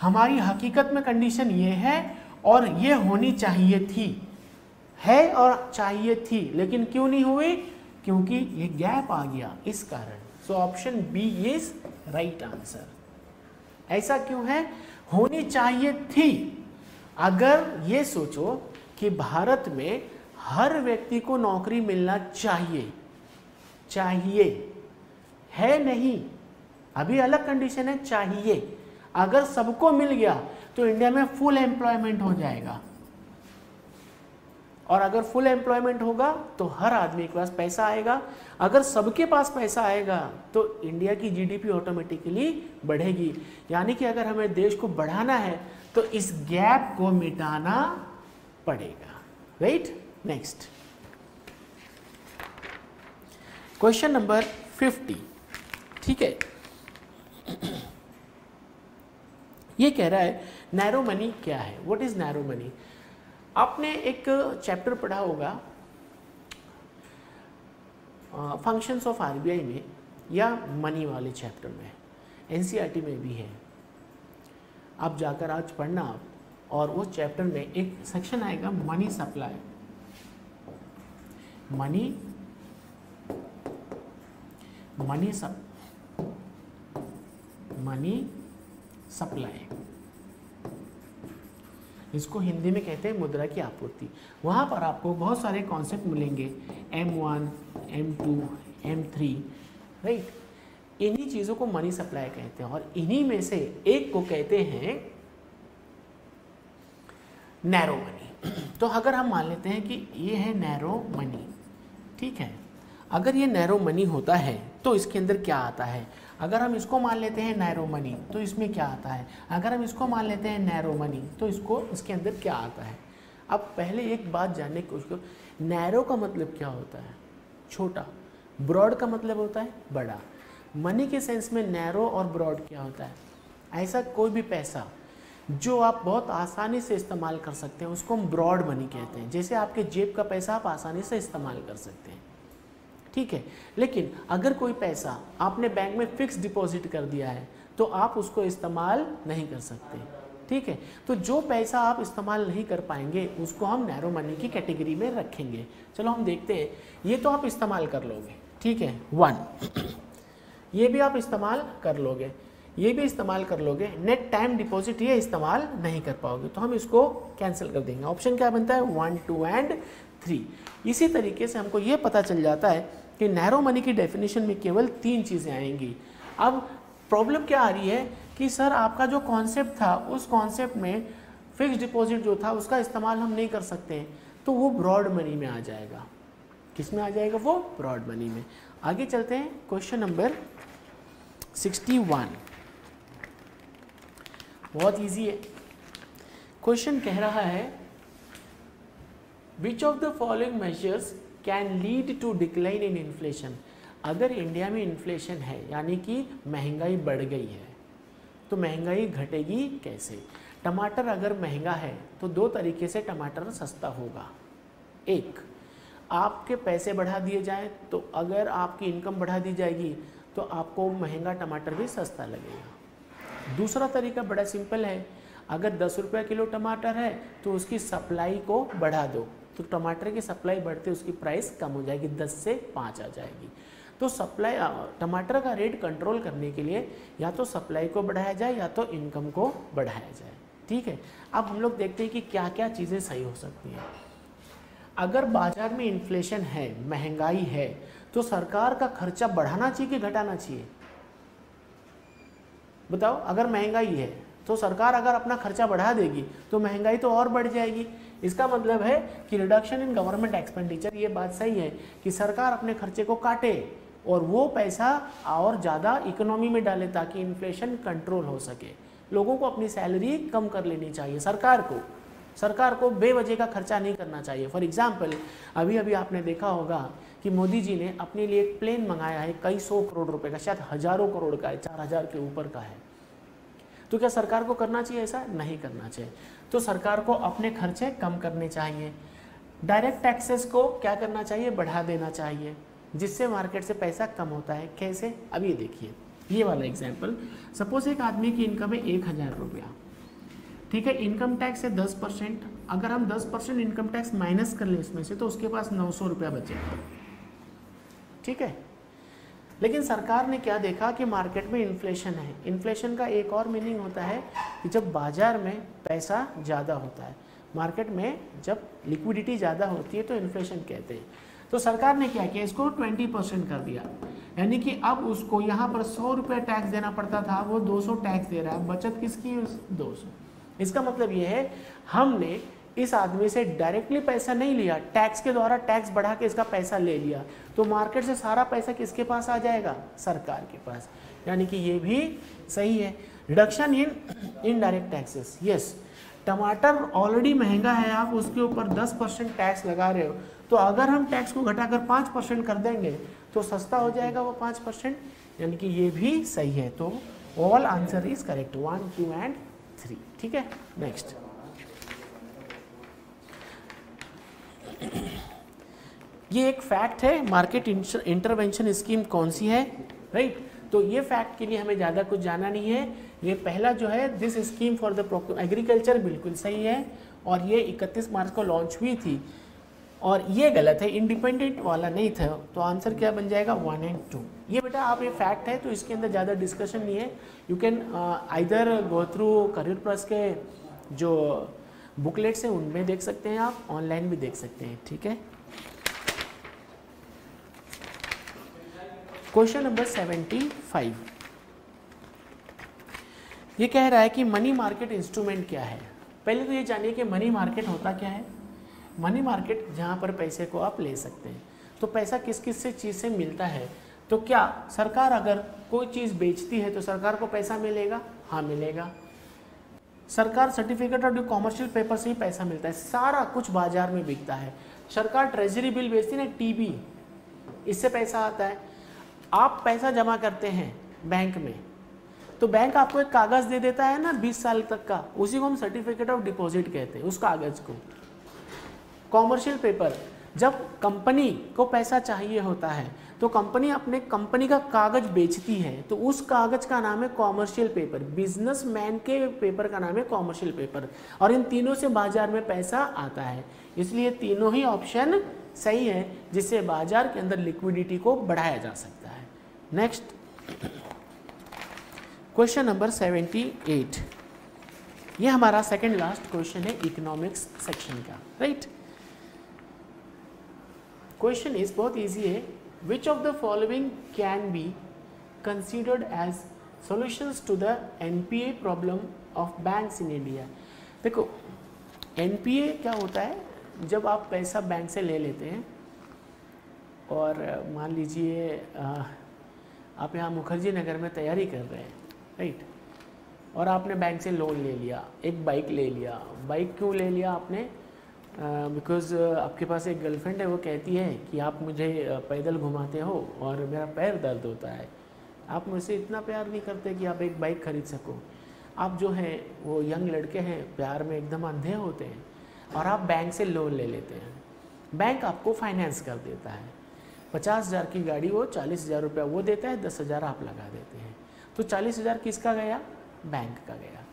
हमारी हकीकत में कंडीशन ये है और ये होनी चाहिए थी, है और चाहिए थी, लेकिन क्यों नहीं हुई? क्योंकि ये गैप आ गया, इस कारण। So option B is right answer. ऐसा क्यों है? होनी चाहिए थी। अगर ये सोचो कि भारत में हर व्यक्ति को नौकरी मिलना चाहिए, चाहिए है नहीं, अभी अलग कंडीशन है, चाहिए। अगर सबको मिल गया तो इंडिया में फुल एम्प्लॉयमेंट हो जाएगा, और अगर फुल एम्प्लॉयमेंट होगा तो हर आदमी के पास पैसा आएगा। अगर सबके पास पैसा आएगा तो इंडिया की जीडीपी ऑटोमेटिकली बढ़ेगी। यानी कि अगर हमें देश को बढ़ाना है तो इस गैप को मिटाना पड़ेगा, राइट? नेक्स्ट क्वेश्चन नंबर 50, ठीक है। ये कह रहा है नैरो मनी क्या है? What is narrow money? आपने एक चैप्टर पढ़ा होगा फंक्शंस ऑफ आरबीआई में या मनी वाले चैप्टर में, एनसीईआरटी में भी है। आप जाकर आज पढ़ना आप, और वो चैप्टर में एक सेक्शन आएगा मनी सप्लाई, मनी सप्लाई, इसको हिंदी में कहते हैं मुद्रा की आपूर्ति। वहाँ पर आपको बहुत सारे कॉन्सेप्ट मिलेंगे, M1, M2, M3, राइट? इन्हीं चीज़ों को मनी सप्लाई कहते हैं, और इन्हीं में से एक को कहते हैं नैरो मनी। तो अगर हम मान लेते हैं कि ये है नैरो मनी, ठीक है, अगर ये नैरो मनी होता है तो इसके अंदर क्या आता है? अगर हम इसको मान लेते हैं नैरो मनी तो इसमें क्या आता है? अगर हम इसको मान लेते हैं नैरो मनी तो इसके अंदर क्या आता है? अब पहले एक बात जानने की कोशिश करो, नैरो का मतलब क्या होता है? छोटा। ब्रॉड का मतलब होता है बड़ा। मनी के सेंस में नैरो और ब्रॉड क्या होता है? ऐसा कोई भी पैसा जो आप बहुत आसानी से इस्तेमाल कर सकते हैं उसको हम ब्रॉड मनी कहते हैं। जैसे आपके जेब का पैसा आप आसानी से इस्तेमाल कर सकते हैं, ठीक है। लेकिन अगर कोई पैसा आपने बैंक में फिक्स डिपॉजिट कर दिया है तो आप उसको इस्तेमाल नहीं कर सकते, ठीक है। तो जो पैसा आप इस्तेमाल नहीं कर पाएंगे उसको हम नैरो मनी की कैटेगरी में रखेंगे। चलो हम देखते हैं। ये तो आप इस्तेमाल कर लोगे, ठीक है, 1, ये भी आप इस्तेमाल कर लोगे, ये भी इस्तेमाल कर लोगे। नेट टाइम डिपॉजिट ये इस्तेमाल नहीं कर पाओगे, तो हम इसको कैंसिल कर देंगे। ऑप्शन क्या बनता है? 1, 2 एंड 3। इसी तरीके से हमको ये पता चल जाता है कि नैरो मनी की डेफिनेशन में केवल 3 चीज़ें आएंगी। अब प्रॉब्लम क्या आ रही है कि सर आपका जो कॉन्सेप्ट था उस कॉन्सेप्ट में फिक्स डिपॉजिट जो था उसका इस्तेमाल हम नहीं कर सकते हैं, तो वो ब्रॉड मनी में आ जाएगा। किस में आ जाएगा? वो ब्रॉड मनी में। आगे चलते हैं, क्वेश्चन नंबर 61, बहुत इजी है। क्वेश्चन कह रहा है which of the following measures can lead to decline in inflation. अगर इंडिया में इन्फ्लेशन है यानी कि महंगाई बढ़ गई है तो महंगाई घटेगी कैसे? टमाटर अगर महंगा है तो 2 तरीके से टमाटर सस्ता होगा। एक, आपके पैसे बढ़ा दिए जाएं, तो अगर आपकी इनकम बढ़ा दी जाएगी तो आपको महंगा टमाटर भी सस्ता लगेगा। दूसरा तरीका बड़ा सिंपल है, अगर 10 रुपये किलो टमाटर है तो उसकी सप्लाई को बढ़ा दो, तो टमाटर की सप्लाई बढ़ते उसकी प्राइस कम हो जाएगी, 10 से 5 आ जाएगी। तो सप्लाई टमाटर का रेट कंट्रोल करने के लिए या तो सप्लाई को बढ़ाया जाए या तो इनकम को बढ़ाया जाए। ठीक है, अब हम लोग देखते हैं कि क्या क्या चीज़ें सही हो सकती हैं। अगर बाजार में इन्फ्लेशन है, महंगाई है, तो सरकार का खर्चा बढ़ाना चाहिए कि घटाना चाहिए? बताओ, अगर महंगाई है तो सरकार अगर अपना खर्चा बढ़ा देगी तो महंगाई तो और बढ़ जाएगी। इसका मतलब है कि रिडक्शन इन गवर्नमेंट एक्सपेंडिचर, ये बात सही है कि सरकार अपने खर्चे को काटे और वो पैसा और ज़्यादा इकोनॉमी में डाले ताकि इन्फ्लेशन कंट्रोल हो सके। लोगों को अपनी सैलरी कम कर लेनी चाहिए, सरकार को बेवजह का खर्चा नहीं करना चाहिए। फॉर एग्जाम्पल, अभी अभी आपने देखा होगा कि मोदी जी ने अपने लिए एक प्लेन मंगाया है कई 100 करोड़ रुपए का, शायद हज़ारों करोड़ का है, 4000 के ऊपर का है। तो क्या सरकार को करना चाहिए? ऐसा नहीं करना चाहिए। तो सरकार को अपने खर्चे कम करने चाहिए। डायरेक्ट टैक्सेस को क्या करना चाहिए? बढ़ा देना चाहिए, जिससे मार्केट से पैसा कम होता है। कैसे? अब ये देखिए, ये वाला एग्जाम्पल, सपोज एक आदमी की इनकम है 1000 रुपया, ठीक है, इनकम टैक्स है 10%। अगर हम 10% इनकम टैक्स माइनस कर लें इसमें से तो उसके पास 900 रुपया बचेगा। ठीक है, लेकिन सरकार ने क्या देखा कि मार्केट में इन्फ्लेशन है। इन्फ्लेशन का एक और मीनिंग होता है कि जब बाजार में पैसा ज़्यादा होता है, मार्केट में जब लिक्विडिटी ज़्यादा होती है तो इन्फ्लेशन कहते हैं। तो सरकार ने क्या किया, इसको 20% कर दिया, यानी कि अब उसको यहाँ पर 100 रुपये टैक्स देना पड़ता था, वो 200 टैक्स दे रहा है। बचत किसकी? 200। इसका मतलब ये है हमने इस आदमी से डायरेक्टली पैसा नहीं लिया, टैक्स के द्वारा टैक्स बढ़ा के इसका पैसा ले लिया, तो मार्केट से सारा पैसा किसके पास आ जाएगा? सरकार के पास। यानी कि ये भी सही है। Reduction in indirect taxes, yes, टमाटर ऑलरेडी महंगा है, आप उसके ऊपर 10% टैक्स लगा रहे हो, तो अगर हम टैक्स को घटाकर 5% कर देंगे तो सस्ता हो जाएगा वो 5%, यानी कि ये भी सही है। तो all answer is correct, 1, 2 and 3। ठीक है, नेक्स्ट। ये एक फैक्ट है, मार्केट इंटरवेंशन स्कीम कौन सी है, राइट? तो ये फैक्ट के लिए हमें ज़्यादा कुछ जाना नहीं है। ये पहला जो है, this scheme for the agriculture, बिल्कुल सही है, और ये 31 मार्च को लॉन्च हुई थी। और ये गलत है, इंडिपेंडेंट वाला नहीं था, तो आंसर क्या बन जाएगा? 1 एंड 2। ये बेटा आप, ये फैक्ट है तो इसके अंदर ज़्यादा डिस्कशन नहीं है। You can either go through career plus के जो बुकलेट्स हैं उनमें देख सकते हैं, आप ऑनलाइन भी देख सकते हैं। ठीक है, क्वेश्चन नंबर 75, ये कह रहा है कि मनी मार्केट इंस्ट्रूमेंट क्या है। पहले तो ये जानिए कि मनी मार्केट होता क्या है। मनी मार्केट जहाँ पर पैसे को आप ले सकते हैं। तो पैसा किस किस से चीज़ से मिलता है? तो क्या सरकार अगर कोई चीज़ बेचती है तो सरकार को पैसा मिलेगा? हाँ, मिलेगा। सरकार सर्टिफिकेट और कॉमर्शियल पेपर से ही पैसा मिलता है, सारा कुछ बाजार में बिकता है। सरकार ट्रेजरी बिल बेचती है ना, टीबी, इससे पैसा आता है। आप पैसा जमा करते हैं बैंक में, तो बैंक आपको एक कागज़ दे देता है ना 20 साल तक का, उसी को हम सर्टिफिकेट ऑफ डिपॉजिट कहते हैं, उस कागज़ को। कॉमर्शियल पेपर, जब कंपनी को पैसा चाहिए होता है तो कंपनी अपने कंपनी का कागज़ बेचती है, तो उस कागज़ का नाम है कॉमर्शियल पेपर। बिजनेसमैन के पेपर का नाम है कॉमर्शियल पेपर, और इन तीनों से बाजार में पैसा आता है। इसलिए तीनों ही ऑप्शन सही है, जिससे बाजार के अंदर लिक्विडिटी को बढ़ाया जा सकता है। नेक्स्ट, क्वेश्चन नंबर 78, ये हमारा सेकंड लास्ट क्वेश्चन है इकोनॉमिक्स सेक्शन का, राइट? क्वेश्चन इज बहुत इजी है। Which of the following can be considered as solutions to the NPA problem of banks in India. देखो, एनपीए क्या होता है? जब आप पैसा बैंक से ले लेते हैं और मान लीजिए आप यहाँ मुखर्जी नगर में तैयारी कर रहे हैं, राइट, और आपने बैंक से लोन ले लिया, एक बाइक ले लिया। बाइक क्यों ले लिया आपने? बिकॉज़ आपके पास एक गर्लफ्रेंड है, वो कहती है कि आप मुझे पैदल घुमाते हो और मेरा पैर दर्द होता है। आप मुझसे इतना प्यार नहीं करते कि आप एक बाइक खरीद सको। आप जो हैं वो यंग लड़के हैं, प्यार में एकदम अंधे होते हैं, और आप बैंक से लोन ले लेते हैं। बैंक आपको फाइनेंस कर देता है। 50,000 की गाड़ी वो 40,000 रुपया वो देता है, 10,000 आप लगा देते हैं, तो 40,000 किसका गया? बैंक का गया।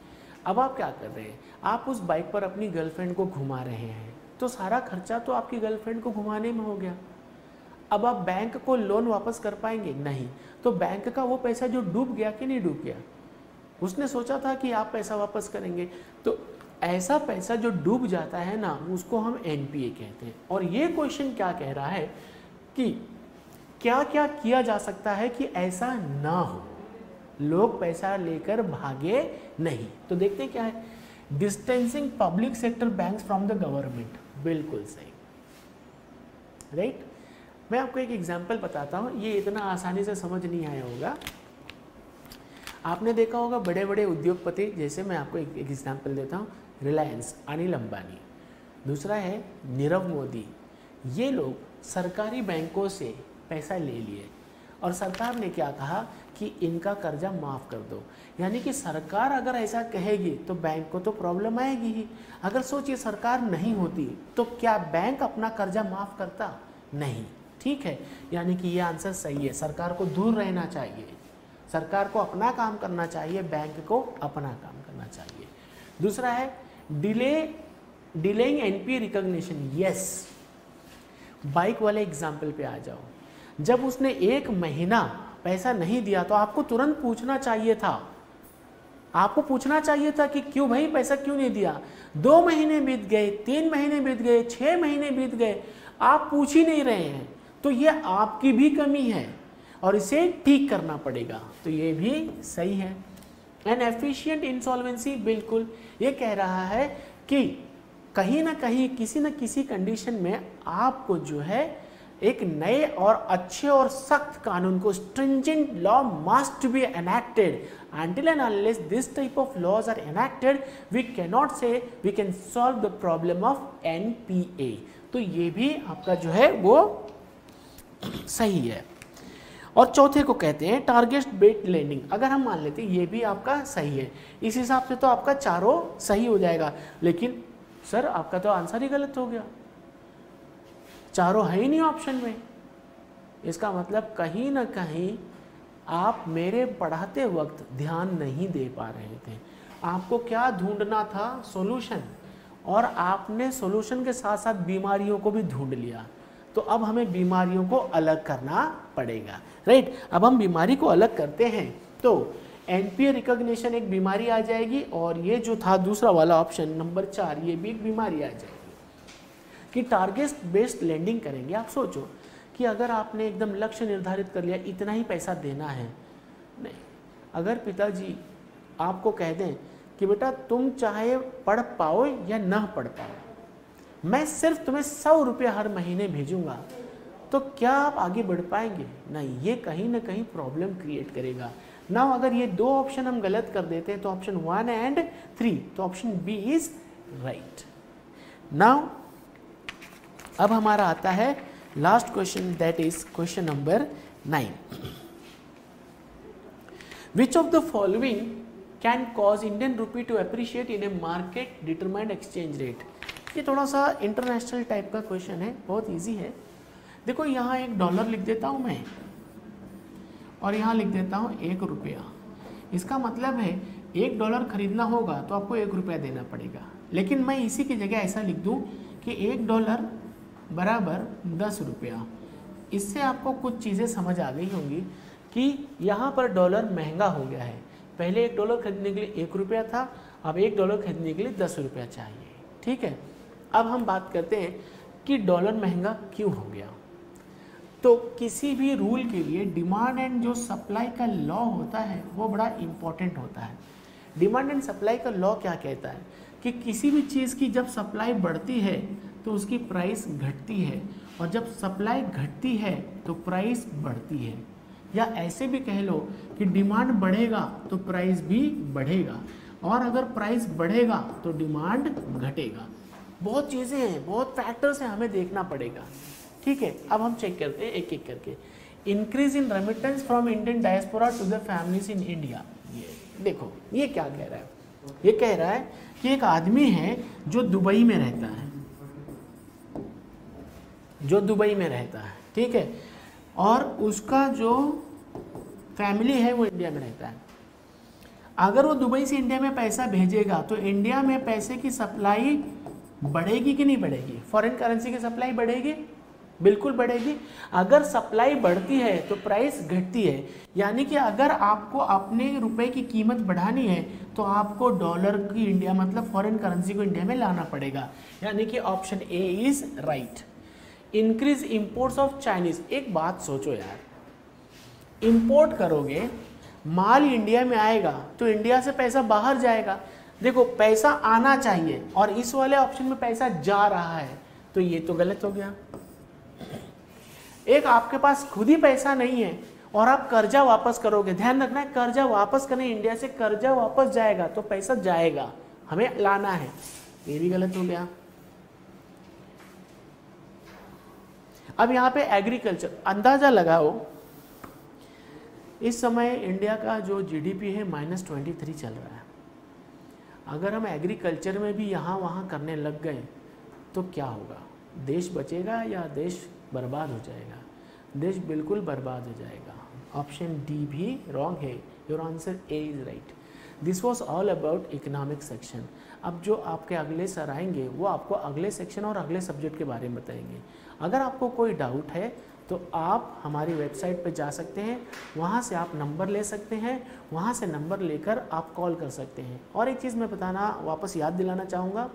अब आप क्या कर रहे हैं, आप उस बाइक पर अपनी गर्लफ्रेंड को घुमा रहे हैं, तो सारा खर्चा तो आपकी गर्लफ्रेंड को घुमाने में हो गया। अब आप बैंक को लोन वापस कर पाएंगे? नहीं। तो बैंक का वो पैसा जो डूब गया कि नहीं डूब गया? उसने सोचा था कि आप पैसा वापस करेंगे, तो ऐसा पैसा जो डूब जाता है ना, उसको हम एनपीए कहते हैं। और ये क्वेश्चन क्या कह रहा है कि क्या क्या किया जा सकता है कि ऐसा ना हो, लोग पैसा लेकर भागे नहीं। तो देखते हैं क्या है, distancing public sector banks from the government, बिल्कुल सही, राइट। मैं आपको एक एग्जांपल बताता हूँ, ये इतना आसानी से समझ नहीं आया होगा। आपने देखा होगा बड़े बड़े उद्योगपति, जैसे मैं आपको एक एग्जांपल देता हूँ, रिलायंस, अनिल अंबानी, दूसरा है नीरव मोदी। ये लोग सरकारी बैंकों से पैसा ले लिए और सरकार ने क्या कहा कि इनका कर्जा माफ़ कर दो। यानी कि सरकार अगर ऐसा कहेगी तो बैंक को तो प्रॉब्लम आएगी ही। अगर सोचिए सरकार नहीं होती तो क्या बैंक अपना कर्जा माफ़ करता? नहीं, ठीक है। यानी कि ये आंसर सही है, सरकार को दूर रहना चाहिए, सरकार को अपना काम करना चाहिए, बैंक को अपना काम करना चाहिए। दूसरा है delaying NPA recognition. Yes, bike वाले एग्जाम्पल पे आ जाओ। जब उसने 1 महीना पैसा नहीं दिया तो आपको तुरंत पूछना चाहिए था, आपको पूछना चाहिए था कि क्यों भाई पैसा क्यों नहीं दिया। 2 महीने बीत गए, 3 महीने बीत गए, 6 महीने बीत गए, आप पूछ ही नहीं रहे हैं, तो ये आपकी भी कमी है और इसे ठीक करना पड़ेगा। तो ये भी सही है। एन एफिशिएंट इंसॉल्वेंसी, बिल्कुल ये कह रहा है कि कहीं ना कहीं किसी न किसी कंडीशन में आपको जो है एक नए और अच्छे और सख्त कानून को, stringent law must be enacted. Until and unless this type of laws are enacted, we cannot say we can solve the problem of NPA. तो ये भी आपका जो है वो सही है। और चौथे को कहते हैं टारगेट बेस्ड लेंडिंग। अगर हम मान लेते हैं ये भी आपका सही है, इस हिसाब से तो आपका चारों सही हो जाएगा। लेकिन सर आपका तो आंसर ही गलत हो गया, चारों है ही नहीं ऑप्शन में। इसका मतलब कहीं ना कहीं आप मेरे पढ़ाते वक्त ध्यान नहीं दे पा रहे थे। आपको क्या ढूंढना था? सॉल्यूशन। और आपने सॉल्यूशन के साथ साथ बीमारियों को भी ढूंढ लिया। तो अब हमें बीमारियों को अलग करना पड़ेगा, राइट। अब हम बीमारी को अलग करते हैं तो एनपीए रिकॉग्निशन एक बीमारी आ जाएगी, और ये जो था दूसरा वाला ऑप्शन नंबर 4, ये भी एक बीमारी आ जाएगी कि टारगेट बेस्ड लेंडिंग करेंगे। आप सोचो कि अगर आपने एकदम लक्ष्य निर्धारित कर लिया, इतना ही पैसा देना है, नहीं। अगर पिताजी आपको कह दें कि बेटा तुम चाहे पढ़ पाओ या ना पढ़ पाओ, मैं सिर्फ तुम्हें 100 रुपये हर महीने भेजूंगा, तो क्या आप आगे बढ़ पाएंगे? नहीं, ये कहीं ना कहीं प्रॉब्लम क्रिएट करेगा। नाउ अगर ये 2 ऑप्शन हम गलत कर देते हैं तो ऑप्शन 1 एंड 3, तो option B is right. Now अब हमारा आता है last question, that is question number 9। Which of the following can cause Indian rupee to appreciate in a market determined exchange rate. ये थोड़ा सा इंटरनेशनल टाइप का question है, बहुत इजी है। देखो यहाँ $1 लिख देता हूँ मैं, और यहाँ लिख देता हूँ ₹1। इसका मतलब है $1 खरीदना होगा तो आपको ₹1 देना पड़ेगा। लेकिन मैं इसी की जगह ऐसा लिख दूँ कि $1 बराबर ₹10। इससे आपको कुछ चीज़ें समझ आ गई होंगी कि यहाँ पर डॉलर महंगा हो गया है। पहले $1 खरीदने के लिए ₹1 था, अब $1 खरीदने के लिए ₹10 चाहिए, ठीक है। अब हम बात करते हैं कि डॉलर महंगा क्यों हो गया। तो किसी भी रूल के लिए डिमांड एंड जो सप्लाई का लॉ होता है वो बड़ा इम्पॉर्टेंट होता है। डिमांड एंड सप्लाई का लॉ क्या कहता है कि किसी भी चीज़ की जब सप्लाई बढ़ती है तो उसकी प्राइस घटती है, और जब सप्लाई घटती है तो प्राइस बढ़ती है। या ऐसे भी कह लो कि डिमांड बढ़ेगा तो प्राइस भी बढ़ेगा, और अगर प्राइस बढ़ेगा तो डिमांड घटेगा। बहुत चीज़ें हैं, बहुत फैक्टर्स हैं, हमें देखना पड़ेगा, ठीक है। अब हम चेक करते हैं एक एक करके। Increase in remittance from Indian diaspora to the families in India. ये देखो ये क्या कह रहा है, ये कह रहा है कि एक आदमी है जो दुबई में रहता है, जो दुबई में रहता है, ठीक है। और उसका जो फैमिली है वो इंडिया में रहता है। अगर वो दुबई से इंडिया में पैसा भेजेगा तो इंडिया में पैसे की सप्लाई बढ़ेगी कि नहीं बढ़ेगी? फॉरेन करेंसी की सप्लाई बढ़ेगी, बिल्कुल बढ़ेगी। अगर सप्लाई बढ़ती है तो प्राइस घटती है, यानी कि अगर आपको अपने रुपए की कीमत बढ़ानी है तो आपको डॉलर की इंडिया मतलब फॉरेन करेंसी को इंडिया में लाना पड़ेगा, यानी कि option A is right. Increase imports of Chinese. एक बात सोचो यार, इंपोर्ट करोगे, माल इंडिया में आएगा तो इंडिया से पैसा बाहर जाएगा। देखो पैसा आना चाहिए और इस वाले ऑप्शन में पैसा जा रहा है, तो ये तो गलत हो गया। एक आपके पास खुद ही पैसा नहीं है और आप कर्जा वापस करोगे, ध्यान रखना है कर्जा वापस करने इंडिया से कर्जा वापस जाएगा तो पैसा जाएगा, हमें लाना है, ये भी गलत हो गया। अब यहाँ पे एग्रीकल्चर, अंदाजा लगाओ इस समय इंडिया का जो जीडीपी है -23 चल रहा है। अगर हम एग्रीकल्चर में भी यहाँ वहाँ करने लग गए तो क्या होगा? देश बचेगा या देश बर्बाद हो जाएगा? देश बिल्कुल बर्बाद हो जाएगा। ऑप्शन डी भी रॉन्ग है, your answer A is right. This was all about economic section. अब जो आपके अगले सर आएंगे वो आपको अगले सेक्शन और अगले सब्जेक्ट के बारे में बताएंगे। अगर आपको कोई डाउट है तो आप हमारी वेबसाइट पर जा सकते हैं, वहाँ से आप नंबर ले सकते हैं, वहाँ से नंबर लेकर आप कॉल कर सकते हैं। और एक चीज़ मैं बताना वापस याद दिलाना चाहूँगा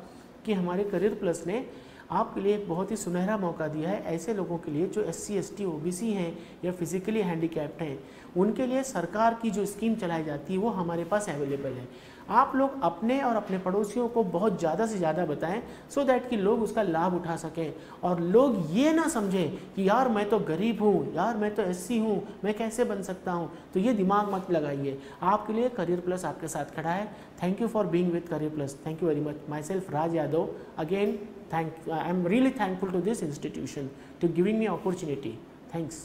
कि हमारे करियर प्लस ने आपके लिए एक बहुत ही सुनहरा मौका दिया है ऐसे लोगों के लिए जो SC ST OBC हैं या फिजिकली हैंडीकैप्ड हैं। उनके लिए सरकार की जो स्कीम चलाई जाती है वो हमारे पास अवेलेबल है। आप लोग अपने और अपने पड़ोसियों को बहुत ज़्यादा से ज़्यादा बताएं सो दैट कि लोग उसका लाभ उठा सकें और लोग ये ना समझें कि यार मैं तो गरीब हूँ, यार मैं तो SC हूँ, मैं कैसे बन सकता हूँ। तो ये दिमाग मत लगाइए, आपके लिए करियर प्लस आपके साथ खड़ा है। Thank you for being with career plus. Thank you very much. My self Raj Yadav again, I am really thankful to this institution to giving me opportunity. Thanks.